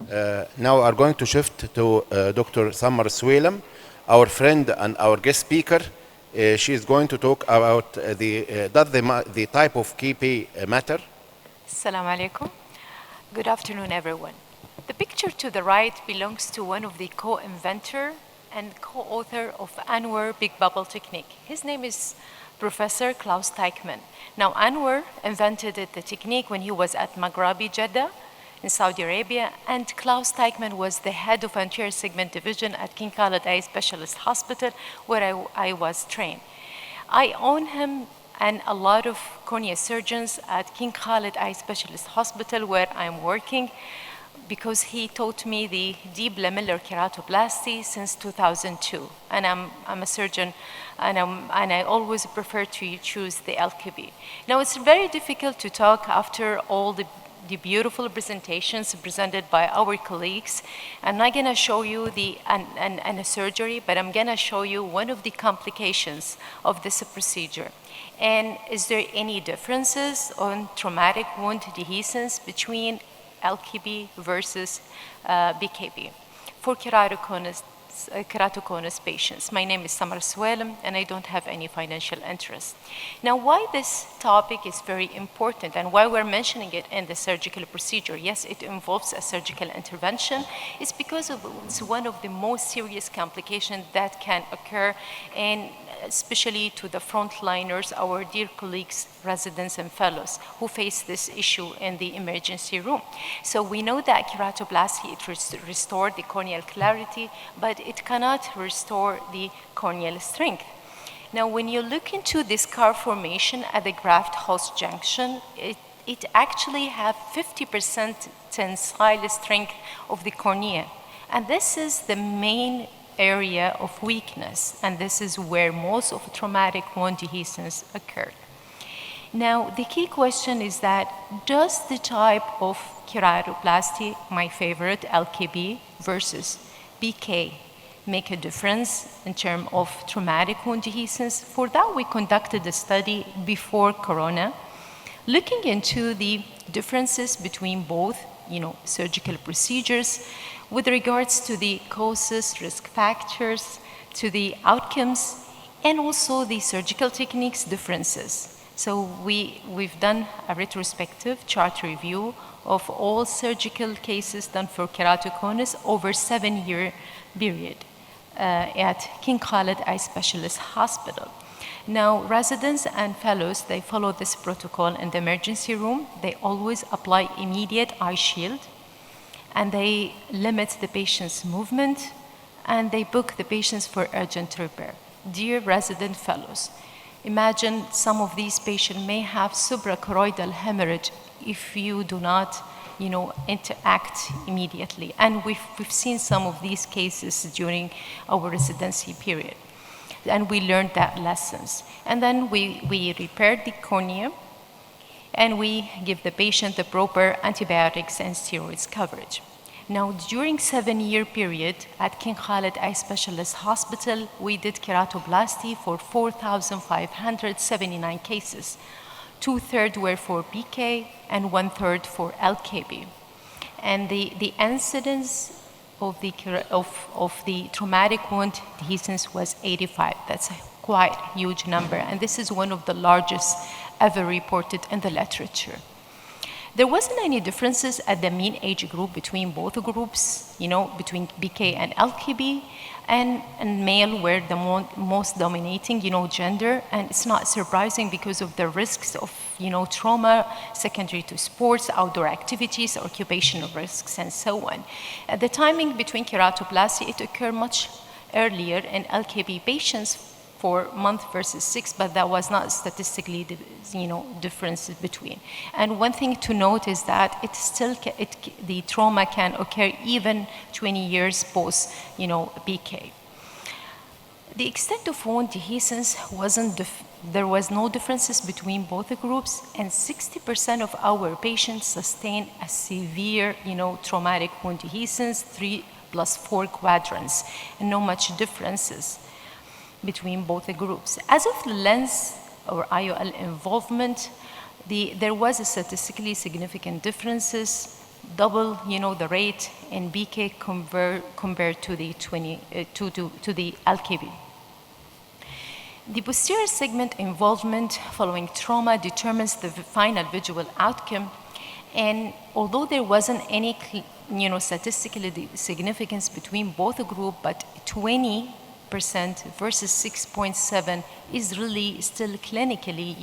Now we are going to shift to Dr. Samar Al Swailem, our friend and our guest speaker. She is going to talk about the type of KP matter. Assalamu alaikum. Good afternoon, everyone. The picture to the right belongs to one of the co-inventor and co-author of Anwar Big Bubble technique. His name is Professor Klaus Teichmann. Now, Anwar invented the technique when he was at Maghrabi, Jeddah, in Saudi Arabia, and Klaus Teichmann was the head of anterior segment division at King Khalid Eye Specialist Hospital, where I was trained. I own him and a lot of cornea surgeons at King Khalid Eye Specialist Hospital, where I'm working, because he taught me the deep lamellar keratoplasty since 2002. And I'm a surgeon, and I always prefer to choose the LKB. Now, it's very difficult to talk after all the beautiful presentations presented by our colleagues. I'm not gonna show you a surgery, but I'm gonna show you one of the complications of this procedure. And is there any differences on traumatic wound dehiscence between LKB versus BKB for keratoconus patients? My name is Samar Al Swailem, and I don't have any financial interest. Now, why this topic is very important and why we're mentioning it in the surgical procedure? Yes, it involves a surgical intervention. It's because it's one of the most serious complications that can occur, and especially to the frontliners, our dear colleagues, residents, and fellows who face this issue in the emergency room. So we know that keratoplasty, it restores the corneal clarity, but it cannot restore the corneal strength. Now, when you look into this scar formation at the graft-host junction, it actually has 50% tensile strength of the cornea. And this is the main area of weakness, and this is where most of traumatic wound dehiscence occurred. Now, the key question is that, does the type of keratoplasty, my favorite, LKB versus BK, make a difference in terms of traumatic wound dehiscence? For that, we conducted a study before Corona, looking into the differences between both, surgical procedures with regards to the causes, risk factors, to the outcomes, and also the surgical techniques differences. So we've done a retrospective chart review of all surgical cases done for keratoconus over 7-year period at King Khalid Eye Specialist Hospital. Now, residents and fellows, they follow this protocol in the emergency room. They always apply immediate eye shield, and they limit the patient's movement, and they book the patients for urgent repair. Dear resident fellows, imagine some of these patients may have suprachoroidal hemorrhage if you do not, interact immediately. And we've seen some of these cases during our residency period, and we learned that lessons. And then we repaired the cornea, and we give the patient the proper antibiotics and steroids coverage. Now, during 7-year period at King Khalid Eye Specialist Hospital, we did keratoplasty for 4,579 cases. 2/3 were for BK and 1/3 for LKB. And the incidence of the traumatic wound dehiscence was 85. That's a quite huge number, and this is one of the largest ever reported in the literature. There wasn't any differences at the mean age group between both groups, between BK and LKB, and male were the most dominating, gender, and it's not surprising because of the risks of, trauma, secondary to sports, outdoor activities, occupational risks, and so on. The timing between keratoplasty, it occurred much earlier in LKB patients, 4 months versus 6, but that was not statistically, differences between. And one thing to note is that the trauma can occur even 20 years post, BK. The extent of wound dehiscence there was no differences between both the groups, and 60% of our patients sustained a severe, traumatic wound dehiscence, 3+4 quadrants, and no much differences between both the groups. As of lens or IOL involvement, there was a statistically significant differences double, the rate in BK compared to the to the LKB. The posterior segment involvement following trauma determines the final visual outcome, and although there wasn't any statistical significance between both group, but 20% versus 6.7 is really still clinically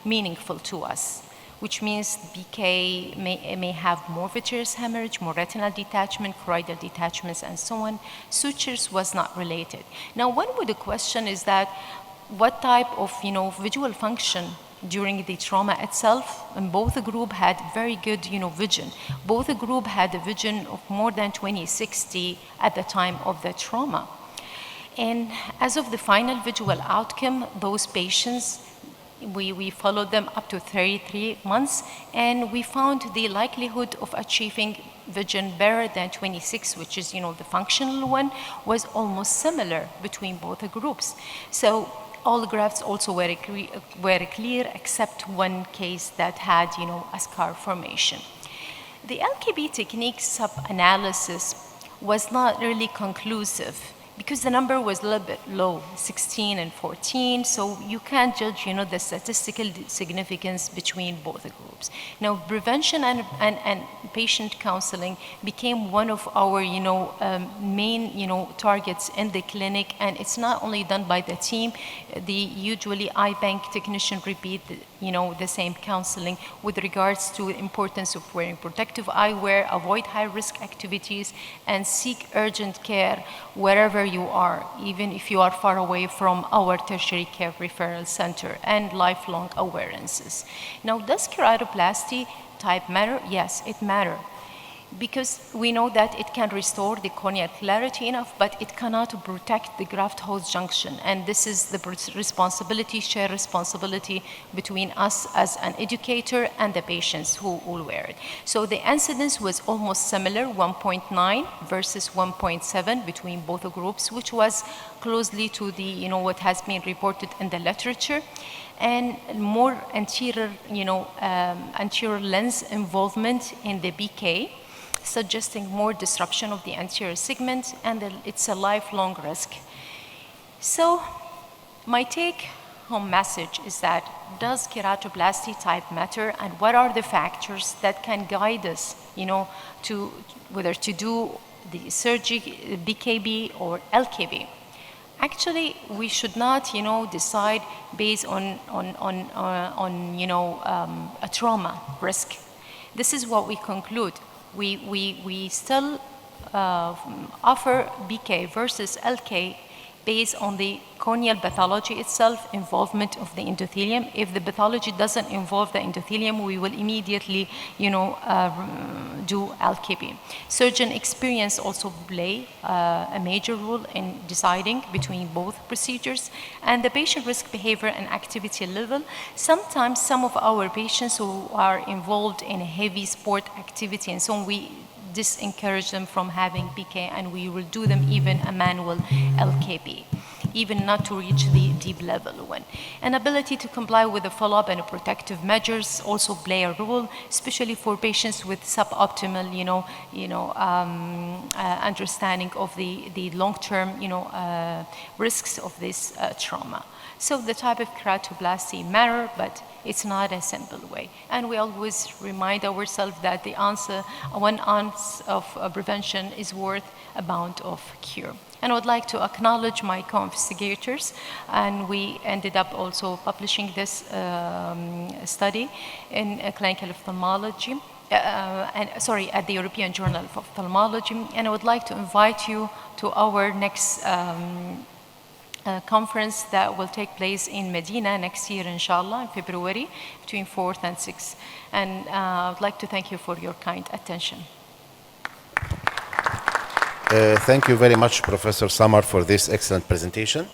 meaningful to us, which means BK may have more vitreous hemorrhage, more retinal detachment, choroidal detachments, and so on. Sutures was not related. Now, one would question is that what type of visual function during the trauma itself, and both group had very good vision. Both group had a vision of more than 20/60 at the time of the trauma. And as of the final visual outcome, those patients, we followed them up to 33 months, and we found the likelihood of achieving vision better than 26, which is the functional one, was almost similar between both groups. So all grafts also were clear except one case that had a scar formation. The LKB technique sub-analysis was not really conclusive because the number was a little bit low, 16 and 14, so you can't judge the statistical significance between both groups. Now, prevention and patient counseling became one of our main targets in the clinic, and it's not only done by the team. Usually eye bank technician repeat the same counseling with regards to the importance of wearing protective eyewear, avoid high-risk activities, and seek urgent care wherever you are, even if you are far away from our tertiary care referral center, and lifelong awarenesses. Now, does keratoplasty type matter? Yes, it matters, because we know that it can restore the corneal clarity enough, but it cannot protect the graft-host junction. And this is the shared responsibility between us as an educator and the patients who will wear it. So the incidence was almost similar, 1.9 versus 1.7 between both groups, which was closely to the, what has been reported in the literature. And more anterior, anterior lens involvement in the BK, suggesting more disruption of the anterior segment, and it's a lifelong risk. So my take-home message is that, does keratoplasty type matter, and what are the factors that can guide us, to whether to do the surgery, BKB or LKB? Actually, we should not, decide based on a trauma risk. This is what we conclude. We still offer BK versus LK based on the corneal pathology itself, involvement of the endothelium. If the pathology doesn't involve the endothelium, we will immediately, do LKB. Surgeon experience also play a major role in deciding between both procedures, and the patient risk behavior and activity level. Sometimes some of our patients who are involved in heavy sport activity and so on, we disencourage them from having BK, and we will do them even a manual LKB, even not to reach the deep level one. And ability to comply with the follow-up and protective measures also play a role, especially for patients with suboptimal, understanding of the long-term, risks of this trauma. So the type of keratoplasty matter, but it's not a simple way. And we always remind ourselves that the answer, 1 ounce of prevention is worth a pound of cure. And I would like to acknowledge my co-investigators, and we ended up also publishing this study in clinical ophthalmology, at the European Journal of Ophthalmology. And I would like to invite you to our next conference that will take place in Medina next year, inshallah, in February, between 4th and 6th. And I would like to thank you for your kind attention. Thank you very much, Professor Samar, for this excellent presentation.